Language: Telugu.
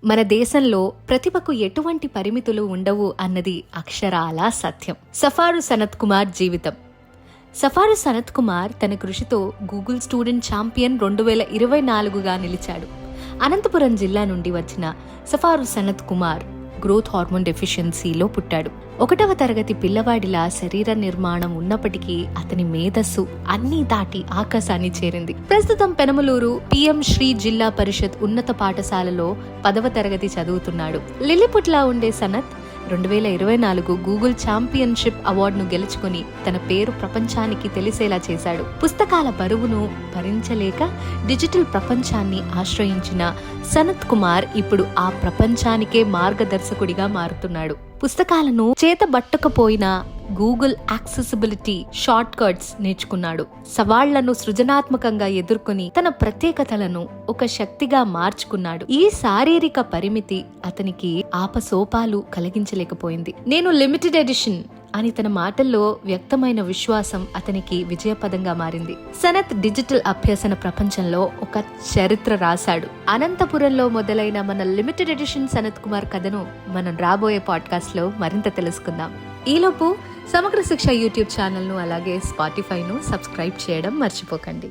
మన దేశంలో ప్రతిభకు ఎటువంటి పరిమితులు ఉండవు అన్నది అక్షరాలా సత్యం. సఫారు సనత్ కుమార్ జీవితం. సఫారు సనత్ కుమార్ తన కృషితో గూగుల్ స్టూడెంట్ ఛాంపియన్ 2024గా నిలిచాడు. అనంతపురం జిల్లా నుండి వచ్చిన సఫారు సనత్ కుమార్ గ్రోత్ హార్మోన్ డెఫిషియన్సీలో పుట్టాడు. 1వ తరగతి పిల్లవాడిలా శరీర నిర్మాణం ఉన్నప్పటికీ అతని మేధస్సు అన్నీ దాటి ఆకాశాన్ని చేరింది. ప్రస్తుతం పెనమలూరు పిఎం శ్రీ జిల్లా పరిషత్ ఉన్నత పాఠశాలలో 10వ తరగతి చదువుతున్నాడు. లిల్లిపుట్లా ఉండే సనత్ 2024 గూగుల్ ఛాంపియన్షిప్ అవార్డును గెలుచుకుని తన పేరు ప్రపంచానికి తెలిసేలా చేశాడు. పుస్తకాల బరువును భరించలేక డిజిటల్ ప్రపంచాన్ని ఆశ్రయించిన సనత్ కుమార్ ఇప్పుడు ఆ ప్రపంచానికే మార్గదర్శకుడిగా మారుతున్నాడు. పుస్తకాలను చేతబట్టకపోయినా గూగుల్ యాక్సెసిబిలిటీ షార్ట్ కట్స్ నేర్చుకున్నాడు. సవాళ్లను సృజనాత్మకంగా ఎదుర్కొని తన ప్రత్యేకతలను ఒక శక్తిగా మార్చుకున్నాడు. ఈ శారీరక పరిమితి అతనికి ఆపసోపాలు కలిగించలేకపోయింది. నేను లిమిటెడ్ ఎడిషన్ అని తన మాటల్లో వ్యక్తమైన విశ్వాసం అతనికి విజయపదంగా మారింది. సనత్ డిజిటల్ అభ్యసన ప్రపంచంలో ఒక చరిత్ర రాశాడు. అనంతపురంలో మొదలైన మన లిమిటెడ్ ఎడిషన్ సనత్ కుమార్ కథను మనం రాబోయే పాడ్కాస్ట్ లో మరింత తెలుసుకుందాం. ఈలోపు సమగ్ర శిక్ష యూట్యూబ్ ఛానల్ను అలాగే స్పాటిఫైను సబ్స్క్రైబ్ చేయడం మర్చిపోకండి.